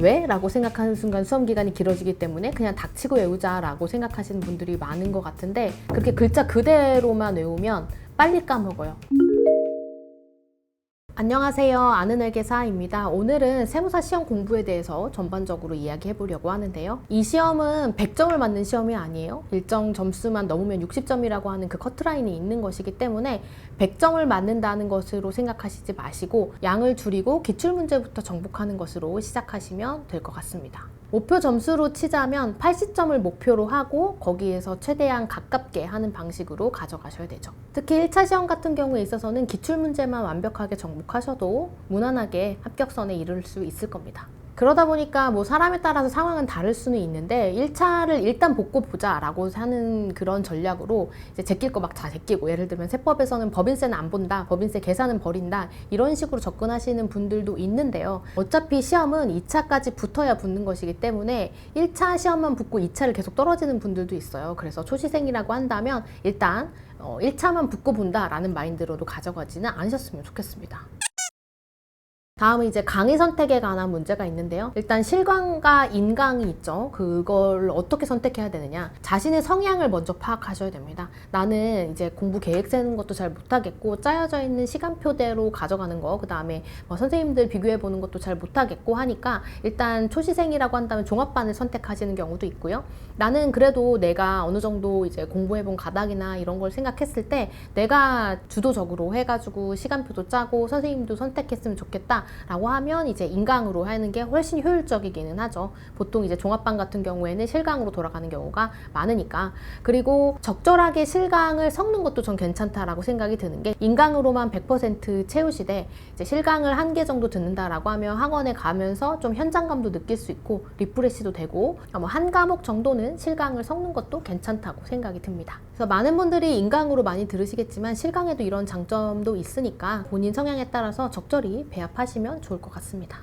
왜? 라고 생각하는 순간 수험 기간이 길어지기 때문에 그냥 닥치고 외우자 라고 생각하시는 분들이 많은 것 같은데, 그렇게 글자 그대로만 외우면 빨리 까먹어요. 안녕하세요. 아는 회계사입니다. 오늘은 세무사 시험 공부에 대해서 전반적으로 이야기해 보려고 하는데요. 이 시험은 100점을 맞는 시험이 아니에요. 일정 점수만 넘으면 60점이라고 하는 그 커트라인이 있는 것이기 때문에 100점을 맞는다는 것으로 생각하시지 마시고 양을 줄이고 기출문제부터 정복하는 것으로 시작하시면 될 것 같습니다. 목표 점수로 치자면 80점을 목표로 하고 거기에서 최대한 가깝게 하는 방식으로 가져가셔야 되죠. 특히 1차 시험 같은 경우에 있어서는 기출문제만 완벽하게 정복하셔도 무난하게 합격선에 이를 수 있을 겁니다. 그러다 보니까 뭐 사람에 따라서 상황은 다를 수는 있는데 1차를 일단 복고 보자 라고 하는 그런 전략으로 이제 제낄 거 막 다 제끼고, 예를 들면 세법에서는 법인세는 안 본다, 법인세 계산은 버린다, 이런 식으로 접근하시는 분들도 있는데요. 어차피 시험은 2차까지 붙어야 붙는 것이기 때문에 1차 시험만 붙고 2차를 계속 떨어지는 분들도 있어요. 그래서 초시생이라고 한다면 일단 1차만 붙고 본다 라는 마인드로도 가져가지는 않으셨으면 좋겠습니다. 다음은 이제 강의 선택에 관한 문제가 있는데요. 일단 실강과 인강이 있죠. 그걸 어떻게 선택해야 되느냐. 자신의 성향을 먼저 파악하셔야 됩니다. 나는 이제 공부 계획 세는 것도 잘 못하겠고, 짜여져 있는 시간표대로 가져가는 거, 그 다음에 뭐 선생님들 비교해 보는 것도 잘 못하겠고 하니까 일단 초시생이라고 한다면 종합반을 선택하시는 경우도 있고요. 나는 그래도 내가 어느 정도 이제 공부해 본 가닥이나 이런 걸 생각했을 때 내가 주도적으로 해가지고 시간표도 짜고 선생님도 선택했으면 좋겠다 라고 하면 이제 인강으로 하는 게 훨씬 효율적이기는 하죠. 보통 이제 종합반 같은 경우에는 실강으로 돌아가는 경우가 많으니까. 그리고 적절하게 실강을 섞는 것도 전 괜찮다라고 생각이 드는 게, 인강으로만 100% 채우시되 이제 실강을 한 개 정도 듣는다라고 하면 학원에 가면서 좀 현장감도 느낄 수 있고 리프레시도 되고, 뭐 한 과목 정도는 실강을 섞는 것도 괜찮다고 생각이 듭니다. 그래서 많은 분들이 인강으로 많이 들으시겠지만 실강에도 이런 장점도 있으니까 본인 성향에 따라서 적절히 배합하시면 좋을 것 같습니다.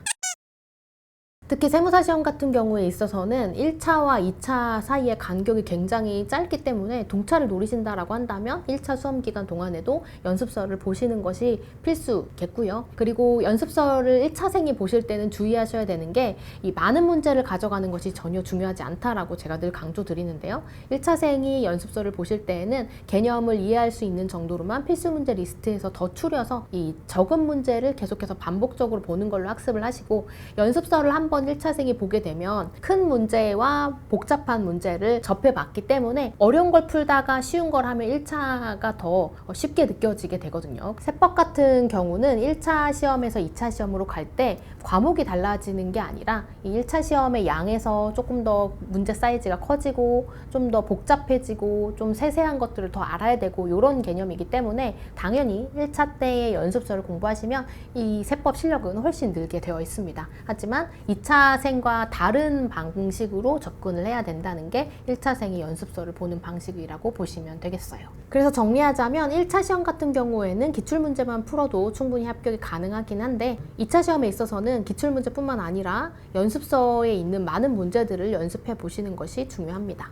특히 세무사 시험 같은 경우에 있어서는 1차와 2차 사이의 간격이 굉장히 짧기 때문에 동차를 노리신다라고 한다면 1차 수험 기간 동안에도 연습서를 보시는 것이 필수겠고요. 그리고 연습서를 1차생이 보실 때는 주의하셔야 되는 게, 이 많은 문제를 가져가는 것이 전혀 중요하지 않다라고 제가 늘 강조드리는데요. 1차생이 연습서를 보실 때에는 개념을 이해할 수 있는 정도로만 필수 문제 리스트에서 더 추려서 이 적은 문제를 계속해서 반복적으로 보는 걸로 학습을 하시고, 연습서를 한번 1차생이 보게 되면 큰 문제와 복잡한 문제를 접해봤기 때문에 어려운 걸 풀다가 쉬운 걸 하면 1차가 더 쉽게 느껴지게 되거든요. 세법 같은 경우는 1차 시험에서 2차 시험으로 갈 때 과목이 달라지는 게 아니라 이 1차 시험의 양에서 조금 더 문제 사이즈가 커지고 좀 더 복잡해지고 좀 세세한 것들을 더 알아야 되고, 이런 개념이기 때문에 당연히 1차 때의 연습서를 공부하시면 이 세법 실력은 훨씬 늘게 되어 있습니다. 하지만 2차생과 다른 방식으로 접근을 해야 된다는 게 1차생이 연습서를 보는 방식이라고 보시면 되겠어요. 그래서 정리하자면 1차 시험 같은 경우에는 기출문제만 풀어도 충분히 합격이 가능하긴 한데, 2차 시험에 있어서는 기출문제뿐만 아니라 연습서에 있는 많은 문제들을 연습해 보시는 것이 중요합니다.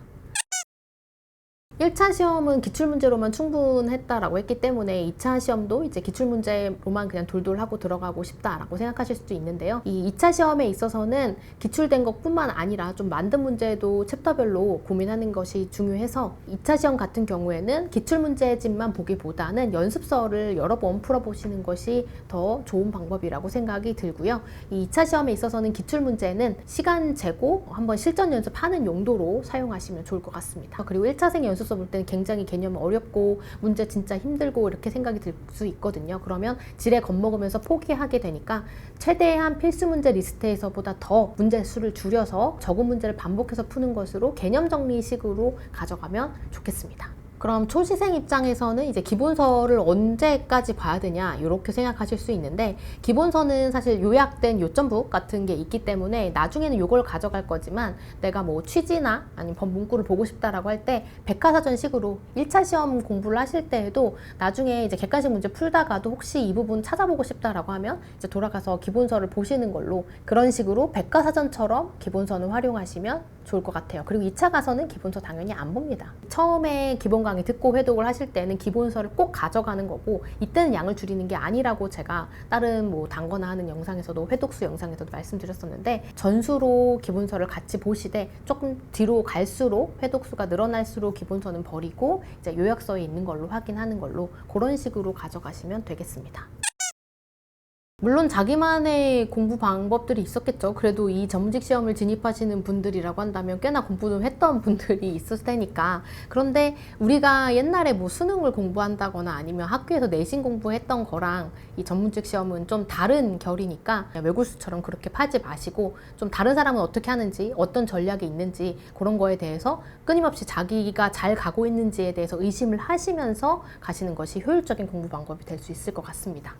1차 시험은 기출문제로만 충분했다라고 했기 때문에 2차 시험도 이제 기출문제로만 그냥 돌돌하고 들어가고 싶다라고 생각하실 수도 있는데요. 이 2차 시험에 있어서는 기출된 것뿐만 아니라 좀 만든 문제도 챕터별로 고민하는 것이 중요해서 2차 시험 같은 경우에는 기출문제집만 보기보다는 연습서를 여러 번 풀어보시는 것이 더 좋은 방법이라고 생각이 들고요. 이 2차 시험에 있어서는 기출문제는 시간 재고 한번 실전 연습하는 용도로 사용하시면 좋을 것 같습니다. 그리고 1차생 연습서 볼 때는 굉장히 개념이 어렵고 문제 진짜 힘들고 이렇게 생각이 들 수 있거든요. 그러면 지레 겁먹으면서 포기하게 되니까 최대한 필수 문제 리스트에서보다 더 문제 수를 줄여서 적은 문제를 반복해서 푸는 것으로 개념 정리식으로 가져가면 좋겠습니다. 그럼 초시생 입장에서는 이제 기본서를 언제까지 봐야 되냐 이렇게 생각하실 수 있는데, 기본서는 사실 요약된 요점북 같은 게 있기 때문에 나중에는 요걸 가져갈 거지만 내가 뭐 취지나 아니면 법 문구를 보고 싶다라고 할 때 백과사전식으로 1차 시험 공부를 하실 때에도 나중에 이제 객관식 문제 풀다가도 혹시 이 부분 찾아보고 싶다라고 하면 이제 돌아가서 기본서를 보시는 걸로, 그런 식으로 백과사전처럼 기본서는 활용하시면 좋을 것 같아요. 그리고 2차 가서는 기본서 당연히 안 봅니다. 처음에 기본 상대방이 듣고 회독을 하실 때는 기본서를 꼭 가져가는 거고, 이때는 양을 줄이는 게 아니라고 제가 다른 뭐 단거나 하는 영상에서도, 회독수 영상에서도 말씀드렸었는데, 전수로 기본서를 같이 보시되 조금 뒤로 갈수록 회독수가 늘어날수록 기본서는 버리고 이제 요약서에 있는 걸로 확인하는 걸로, 그런 식으로 가져가시면 되겠습니다. 물론 자기만의 공부 방법들이 있었겠죠. 그래도 이 전문직 시험을 진입하시는 분들이라고 한다면 꽤나 공부를 했던 분들이 있을 테니까. 그런데 우리가 옛날에 뭐 수능을 공부한다거나 아니면 학교에서 내신 공부했던 거랑 이 전문직 시험은 좀 다른 결이니까 외골수처럼 그렇게 파지 마시고, 좀 다른 사람은 어떻게 하는지, 어떤 전략이 있는지 그런 거에 대해서 끊임없이 자기가 잘 가고 있는지에 대해서 의심을 하시면서 가시는 것이 효율적인 공부 방법이 될 수 있을 것 같습니다.